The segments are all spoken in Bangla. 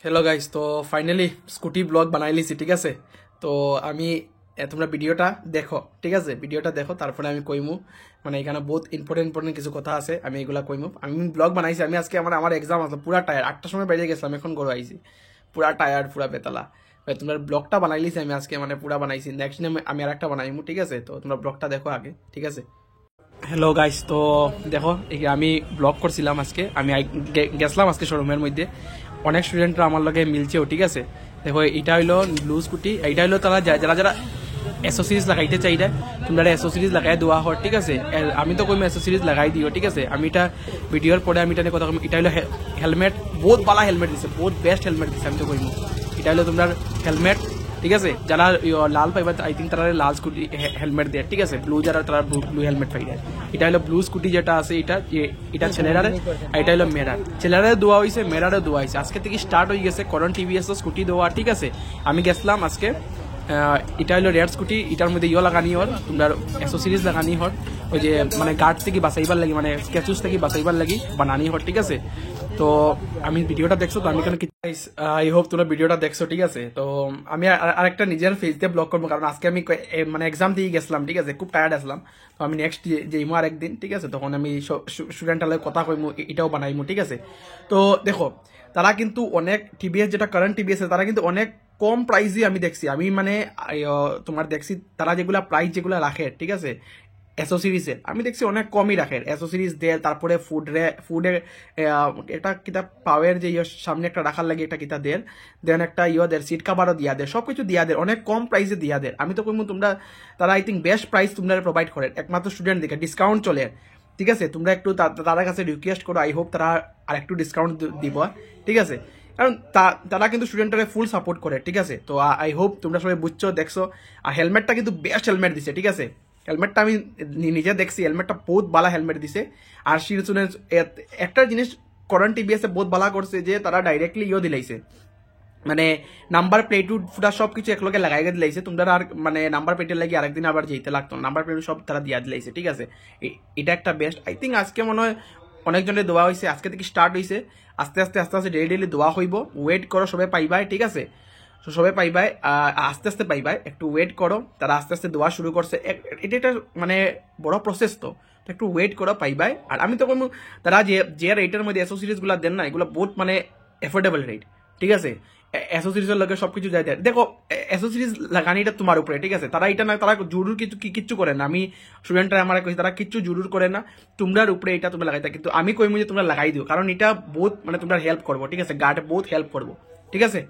হ্যালো গাইস, তো ফাইনালি স্কুটি ব্লগ বানাই লিছি, ঠিক আছে। তো আমি তোমরা ভিডিওটা দেখো, ঠিক আছে, ভিডিওটা দেখো, তারপরে আমি কইমু। মানে এখানে বহুত ইম্পর্টেন্ট কিছু কথা আছে, আমি এগুলা কইমু। আমি ব্লগ বানাইছি, আমি আজকে আমার এক্সাম আছে, পুরা টায়ার 8টার সময় বেরিয়ে গেছিলাম, এখন ঘরে আইছি পুরা টায়ার, পুরা বেতালা। তোমরা ব্লগটা বানাই লিছি আমি আজকে, মানে পুরা বানাইছি। নেক্সট দিন আমি আর একটা বানাইমু, ঠিক আছে। তো তোমরা ব্লগটা দেখো আগে, ঠিক আছে। হ্যালো গাইস, তো দেখো আমি ব্লগ করছিলাম আজকে, আমি গেছিলাম আজকে শোরুমের মধ্যে। অনেক স্টুডেন্টরা আমার লগে মিলছেও, ঠিক আছে। দেখো এটা হইলো ব্লু স্কুটি, এইটা হইলো তারা যারা যারা এসোসিরিজ লাগাইতে চাইলে তোমরা এসোসিরিজ লাগাই দেওয়া হয়, ঠিক আছে। আমি তো কইম এসোসিরিজ লাগাই দিও, ঠিক আছে। আমি এটা ভিডিওর পরে আমি এটা নিয়ে কথা কইম। এটা হইলো হেলমেট, বহুত ভালো হেলমেট দিছে, বহুত বেস্ট হেলমেট দিছে, আমি তো কইম। এটা হইলো তোমার হেলমেট, ঠিক আছে। যারা লাল পাইবা আই থিঙ্ক তারা লাল স্কুটি হেলমেট দেয়, ঠিক আছে। ব্লু যারা তারা ব্লু হেলমেট পাই দেয়। এটা হলো ব্লু স্কুটি যেটা আছে, এটা ছেলেরারে, এটা হলো মেরার। ছেলেরারে দোয়া হয়েছে, মেরারে দোয়া হয়েছে। আজকে থেকে স্টার্ট হয়ে গেছে করন টিভিএস স্কুটি দেওয়া, ঠিক আছে। আমি গেছিলাম আজকে, এটা হলো রেড স্কুটি, এটার মধ্যে লাগানি হর, তোমরা অ্যাসোসিরিজ লাগানি হর, ওই যে মানে গার্ড থেকে বাঁচাইবার লাগি, মানে স্ক্যাচুস থেকে বাঁচাইবার লাগি বানানি হর, ঠিক আছে। তো আমি ভিডিওটা দেখছো, তো আমি কেন আই হোপ তোমরা ভিডিওটা দেখছো, ঠিক আছে। তো আমি আরেকটা নিজের ফেস দিয়ে ব্লগ করবো, কারণ আজকে আমি মানে এক্সাম দিয়ে গেছিলাম, ঠিক আছে, খুব টায়ার্ড আসলাম। তো আমি নেক্সট যেইমো আর একদিন, ঠিক আছে, তখন আমি স্টুডেন্টালে কথা কইমু, এটাও বানাইমু, ঠিক আছে। তো দেখো তারা কিন্তু অনেক টিভিএস, যেটা কারেন্ট টিভিএস, তারা কিন্তু অনেক কম প্রাইসই আমি দেখছি, আমি মানে তোমার দেখছি তারা যেগুলা প্রাইস যেগুলা রাখে, ঠিক আছে, অ্যাসোসিরিজের আমি দেখছি অনেক কমই রাখে। অ্যাসোসিরিজ দেয়, তারপরে ফুডের এটা কিতা পাওয়ার যে সামনে একটা রাখার লাগে, এটা কিতা দের, দেন একটা দের সিট কাভারও দিয়া দেয়, সব কিছু দিয়া দেয়, অনেক কম প্রাইসে দিয়া দেয়। আমি তো কইমু তোমরা, তারা আই থিঙ্ক বেস্ট প্রাইস তোমরা প্রোভাইড করে, একমাত্র স্টুডেন্ট দিকে ডিসকাউন্ট চলে, ঠিক আছে। তোমরা একটু তাদের কাছে রিকোয়েস্ট করো, আই হোপ তারা আর একটু ডিসকাউন্ট দিব, ঠিক আছে। কারণ তারা কিন্তু স্টুডেন্টরা ফুল সাপোর্ট করে, ঠিক আছে। তো আই হোপ তোমরা সবাই বুঝছো, দেখছো। আর হেলমেটটা কিন্তু বেস্ট হেলমেট দিছে, ঠিক আছে। হেলমেটটা আমি নিজে দেখছি, হেলমেটটা বহুত ভালো হেলমেট দিছে। আর একটা জিনিস করন টিভিএস বহুত ভালো করছে, যে তারা ডাইরেক্টলি দিলাইছে, মানে নাম্বার প্লেট ফুটা সব কিছু একলগে লাগাই দিলাইছে। তোমরা আর মানে নাম্বার প্লেটের লাগে আরেকদিন আবার যেতে লাগতো, নাম্বার প্লেট সব তারা দিয়া দিলাইছে, ঠিক আছে। এটা একটা বেস্ট আই থিঙ্ক। আজকে মনে হয় অনেকজনের দোয়া হয়েছে, আজকে থেকে স্টার্ট হয়েছে। আস্তে আস্তে ডেলি দোয়া হইব, ওয়েট করো, সবাই পাইবাই, ঠিক আছে। সবাই পাইবাই, আস্তে আস্তে পাইবাই, একটু ওয়েট করো। তারা আস্তে আস্তে দোয়া শুরু করছে, এটা একটা মানে বড় প্রসেস, তো একটু ওয়েট করো, পাইবাই। আর আমি তো কোনো, তারা যে রেটের মধ্যে অ্যাসোসিরিজ গুলা দেন না, এগুলো বহুত মানে এফোর্ডেবল রেট, ঠিক আছে। অ্যাসোসিরিজের লগে সবকিছু যাই দেয়। দেখো অ্যাসোসিরিজ লাগানিটা তোমার উপরে, ঠিক আছে। তারা এটা না, তারা জরুর কিচ্ছু করে না। আমি স্টুডেন্টরা আমার কইছি, তারা কিচ্ছু জরুর করে না, তোমরার উপরে এটা তোমরা লাগাইতে। কিন্তু আমি কইমু যে তোমরা লাগাই দিও, কারণ এটা বহুত মানে তোমরা হেল্প করবো, ঠিক আছে, গার্ডে বহুত হেল্প করবো, ঠিক আছে।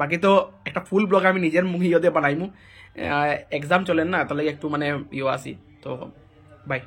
বাকি তো একটা ফুল ব্লগ আমি নিজের মুখে বানাইমু, এক্সাম চলেন না, তাহলে একটু মানে আসি। তো বাই।